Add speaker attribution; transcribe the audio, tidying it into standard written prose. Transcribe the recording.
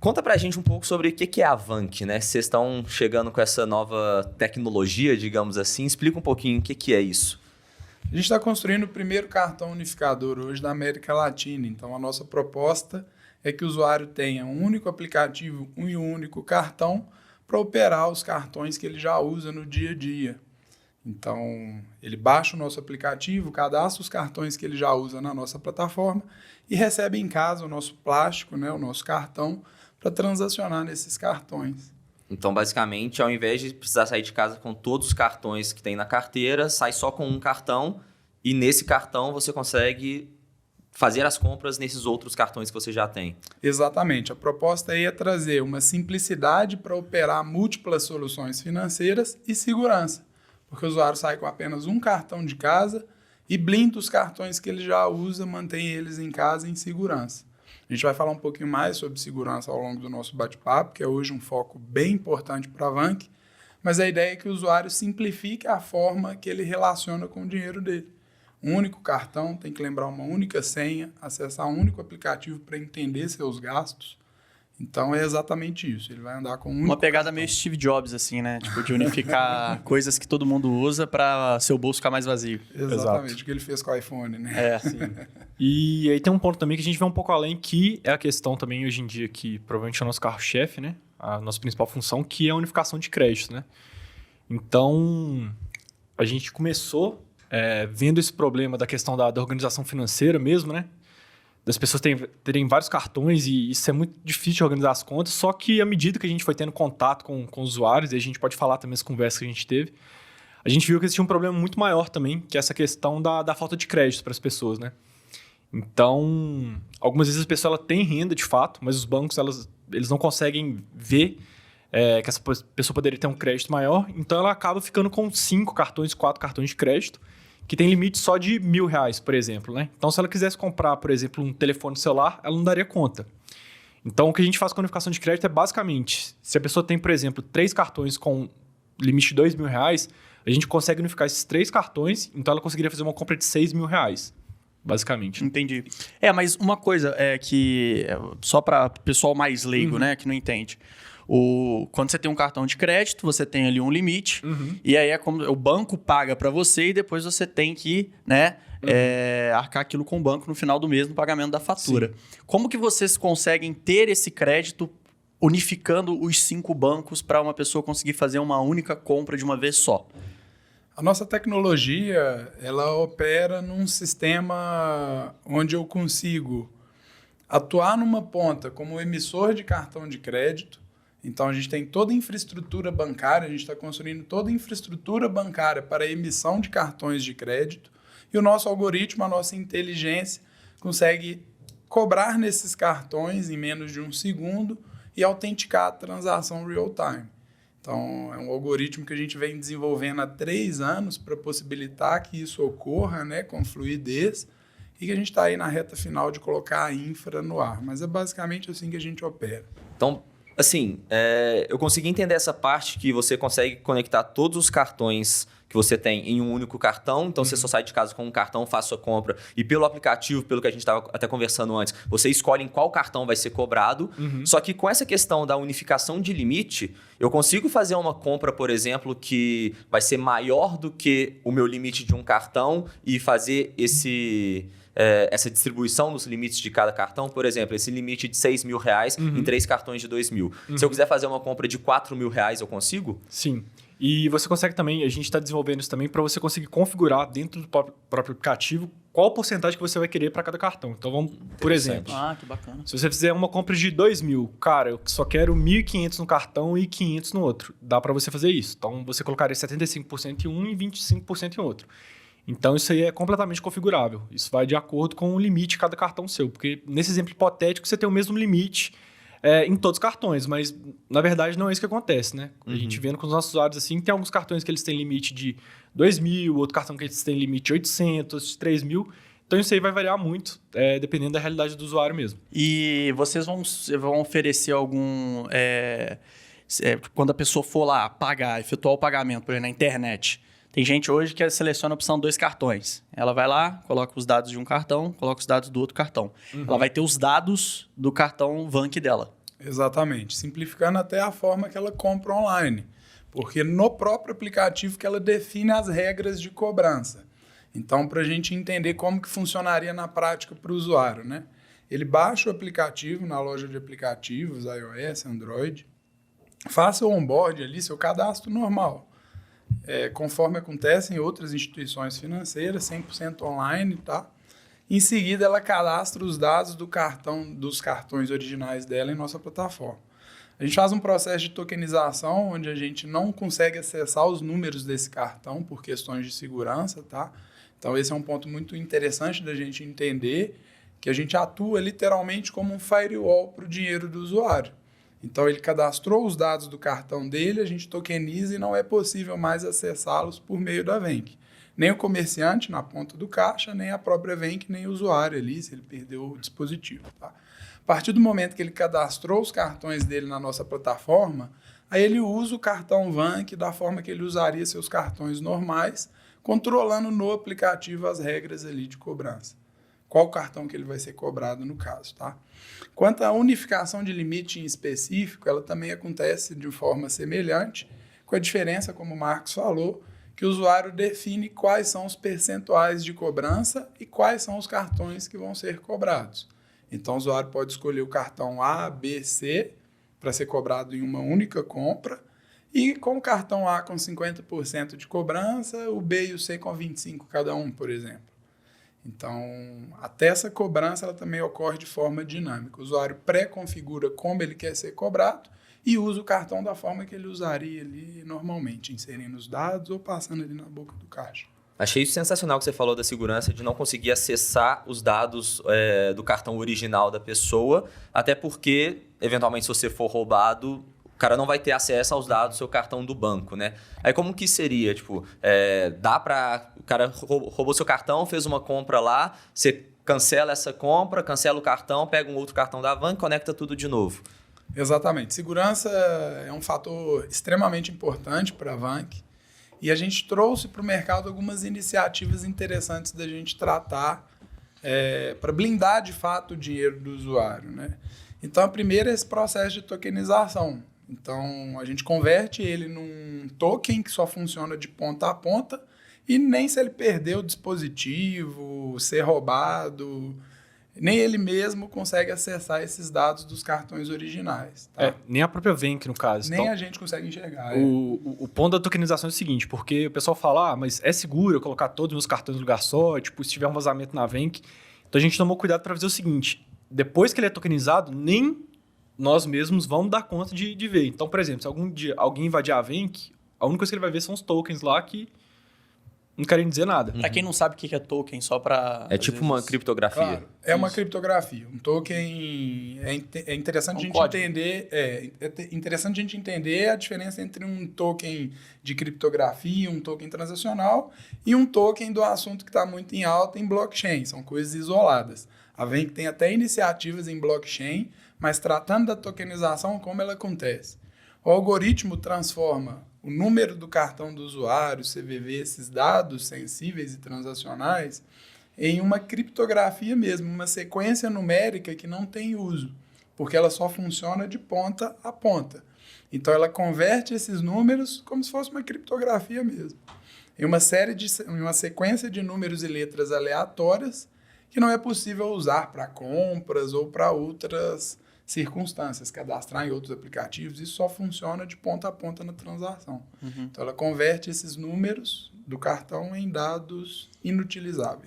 Speaker 1: Conta pra gente um pouco sobre o que é a Vanke, né? Vocês estão chegando com essa nova tecnologia, digamos assim. Explica um pouquinho o que é isso.
Speaker 2: A gente está construindo o primeiro cartão unificador hoje da América Latina. Então, a nossa proposta é que o usuário tenha um único aplicativo e um único cartão para operar os cartões que ele já usa no dia a dia. Então, ele baixa o nosso aplicativo, cadastra os cartões que ele já usa na nossa plataforma e recebe em casa o nosso plástico, né, o nosso cartão, para transacionar nesses cartões.
Speaker 1: Então, basicamente, ao invés de precisar sair de casa com todos os cartões que tem na carteira, sai só com um cartão e nesse cartão você consegue fazer as compras nesses outros cartões que você já tem.
Speaker 2: Exatamente. A proposta aí é trazer uma simplicidade para operar múltiplas soluções financeiras e segurança, porque o usuário sai com apenas um cartão de casa e blinda os cartões que ele já usa, mantém eles em casa em segurança. A gente vai falar um pouquinho mais sobre segurança ao longo do nosso bate-papo, que é hoje um foco bem importante para a Vanke, mas a ideia é que o usuário simplifique a forma que ele relaciona com o dinheiro dele. Um único cartão, tem que lembrar uma única senha, acessar um único aplicativo para entender seus gastos. Então é exatamente isso, ele vai andar com um único
Speaker 3: Uma pegada
Speaker 2: cartão.
Speaker 3: meio Steve Jobs, assim, né? Tipo, de unificar coisas que todo mundo usa para seu bolso ficar mais vazio.
Speaker 2: Exatamente,
Speaker 4: Exato.
Speaker 2: o que ele fez com o iPhone, né?
Speaker 3: É,
Speaker 4: Sim. E aí tem um ponto também que a gente vai um pouco além, que é a questão também hoje em dia que provavelmente é o nosso carro-chefe, né? A nossa principal função, que é a unificação de créditos, né? Então, a gente começou vendo esse problema da questão da organização financeira mesmo, né? Das pessoas terem vários cartões e isso é muito difícil de organizar as contas, só que à medida que a gente foi tendo contato com os usuários, e a gente pode falar também as conversas que a gente teve, a gente viu que existia um problema muito maior também, que é essa questão da falta de crédito para as pessoas, né? Então, algumas vezes a pessoa ela tem renda de fato, mas os bancos eles não conseguem ver que essa pessoa poderia ter um crédito maior, então ela acaba ficando com 5 cartões, 4 cartões de crédito, que tem limite só de R$1.000, por exemplo, né? Então, se ela quisesse comprar, por exemplo, um telefone celular, ela não daria conta. Então, o que a gente faz com a unificação de crédito é basicamente, se a pessoa tem, por exemplo, 3 cartões com limite de R$2.000, a gente consegue unificar esses 3 cartões, então ela conseguiria fazer uma compra de R$6.000, basicamente.
Speaker 3: entendi. Mas uma coisa é que, só para o pessoal mais leigo, né, que não entende. Quando você tem um cartão de crédito, você tem ali um limite, e aí é como o banco paga para você e depois você tem que, né, arcar aquilo com o banco no final do mês no pagamento da fatura. Sim. Como que vocês conseguem ter esse crédito unificando os 5 bancos para uma pessoa conseguir fazer uma única compra de uma vez só?
Speaker 2: A nossa tecnologia, ela opera num sistema onde eu consigo atuar numa ponta como emissor de cartão de crédito. Então, a gente tem toda a infraestrutura bancária, a gente está construindo toda a infraestrutura bancária para a emissão de cartões de crédito e o nosso algoritmo, a nossa inteligência, consegue cobrar nesses cartões em menos de um segundo e autenticar a transação real-time. Então, é um algoritmo que a gente vem desenvolvendo há 3 anos para possibilitar que isso ocorra, né, com fluidez e que a gente está aí na reta final de colocar a infra no ar. Mas é basicamente assim que a gente opera.
Speaker 1: Então, assim, eu consegui entender essa parte que você consegue conectar todos os cartões que você tem em um único cartão. Então, você só sai de casa com um cartão, faz sua compra. E pelo aplicativo, pelo que a gente estava até conversando antes, você escolhe em qual cartão vai ser cobrado. Só que com essa questão da unificação de limite, eu consigo fazer uma compra, por exemplo, que vai ser maior do que o meu limite de um cartão e fazer essa distribuição nos limites de cada cartão. Por exemplo, esse limite de R$6.000 em 3 cartões de R$2.000. Se eu quiser fazer uma compra de R$4.000, eu consigo?
Speaker 4: Sim. E você consegue também, a gente está desenvolvendo isso também para você conseguir configurar dentro do próprio aplicativo qual porcentagem que você vai querer para cada cartão. Então, vamos, por exemplo,
Speaker 3: Que bacana.
Speaker 4: se você fizer uma compra de R$2.000, cara, eu só quero 1.500 no cartão e 500 no outro. Dá para você fazer isso. Então, você colocaria 75% em um e 25% em outro. Então, isso aí é completamente configurável. Isso vai de acordo com o limite de cada cartão seu. Porque, nesse exemplo hipotético, você tem o mesmo limite em todos os cartões. Mas, na verdade, não é isso que acontece, né? A gente vendo com os nossos usuários assim, tem alguns cartões que eles têm limite de R$2.000, outro cartão que eles têm limite de 800, de 3.000. Então, isso aí vai variar muito, dependendo da realidade do usuário mesmo.
Speaker 3: E vocês vão oferecer algum... quando a pessoa for lá pagar, efetuar o pagamento, por exemplo, na internet... Tem gente hoje que seleciona a opção 2 cartões. Ela vai lá, coloca os dados de um cartão, coloca os dados do outro cartão. Ela vai ter os dados do cartão Vanke dela.
Speaker 2: Exatamente. Simplificando até a forma que ela compra online. Porque no próprio aplicativo que ela define as regras de cobrança. Então, para a gente entender como que funcionaria na prática para o usuário, né? Ele baixa o aplicativo na loja de aplicativos, iOS, Android, faça o onboard ali, seu cadastro normal. Conforme acontece em outras instituições financeiras, 100% online, tá? Em seguida, ela cadastra os dados dos cartões originais dela em nossa plataforma. A gente faz um processo de tokenização, onde a gente não consegue acessar os números desse cartão por questões de segurança, tá? Então, esse é um ponto muito interessante da gente entender, que a gente atua literalmente como um firewall para o dinheiro do usuário. Então, ele cadastrou os dados do cartão dele, a gente tokeniza e não é possível mais acessá-los por meio da Venk. Nem o comerciante na ponta do caixa, nem a própria Venk, nem o usuário ali, se ele perdeu o dispositivo. Tá? A partir do momento que ele cadastrou os cartões dele na nossa plataforma, aí ele usa o cartão Venk da forma que ele usaria seus cartões normais, controlando no aplicativo as regras ali de cobrança. Qual cartão que ele vai ser cobrado no caso, tá? Quanto à unificação de limite em específico, ela também acontece de forma semelhante, com a diferença, como o Marcos falou, que o usuário define quais são os percentuais de cobrança e quais são os cartões que vão ser cobrados. Então, o usuário pode escolher o cartão A, B, C, para ser cobrado em uma única compra, e com o cartão A com 50% de cobrança, o B e o C com 25% cada um, por exemplo. Então, até essa cobrança ela também ocorre de forma dinâmica. O usuário pré-configura como ele quer ser cobrado e usa o cartão da forma que ele usaria ali normalmente, inserindo os dados ou passando ali na boca do caixa.
Speaker 1: Achei isso sensacional que você falou da segurança de não conseguir acessar os dados do cartão original da pessoa, até porque, eventualmente, se você for roubado, o cara não vai ter acesso aos dados do seu cartão do banco, né? Aí como que seria? Tipo, dá para... O cara roubou seu cartão, fez uma compra lá, você cancela essa compra, cancela o cartão, pega um outro cartão da Van e conecta tudo de novo.
Speaker 2: Exatamente. Segurança é um fator extremamente importante para a Vank e a gente trouxe para o mercado algumas iniciativas interessantes da gente tratar para blindar de fato o dinheiro do usuário, né? Então, a primeira é esse processo de tokenização. Então, a gente converte ele num token que só funciona de ponta a ponta e nem se ele perder o dispositivo, ser roubado, nem ele mesmo consegue acessar esses dados dos cartões originais. Tá?
Speaker 4: Nem a própria Venk, no caso.
Speaker 2: Nem
Speaker 4: então,
Speaker 2: a gente consegue enxergar.
Speaker 4: O ponto da tokenização é o seguinte, porque o pessoal fala, mas é seguro eu colocar todos os meus cartões no lugar só, tipo, se tiver um vazamento na Venk. Então, a gente tomou cuidado para fazer o seguinte, depois que ele é tokenizado, nem nós mesmos vamos dar conta de ver. Então, por exemplo, se algum dia alguém invadir a Venk, a única coisa que ele vai ver são os tokens lá que não querem dizer nada.
Speaker 3: Pra quem não sabe o que é token, só pra...
Speaker 1: É tipo uma criptografia.
Speaker 2: Claro, é uma criptografia. Um token é interessante a gente entender. É interessante a gente entender a diferença entre um token de criptografia, um token transacional e um token do assunto que está muito em alta em blockchain. São coisas isoladas. A Venk tem até iniciativas em blockchain, mas tratando da tokenização, como ela acontece? O algoritmo transforma o número do cartão do usuário, CVV, esses dados sensíveis e transacionais, em uma criptografia mesmo, uma sequência numérica que não tem uso, porque ela só funciona de ponta a ponta. Então, ela converte esses números como se fosse uma criptografia mesmo, em uma sequência de números e letras aleatórias que não é possível usar para compras ou para outras circunstâncias, cadastrar em outros aplicativos, isso só funciona de ponta a ponta na transação. Então, ela converte esses números do cartão em dados inutilizáveis.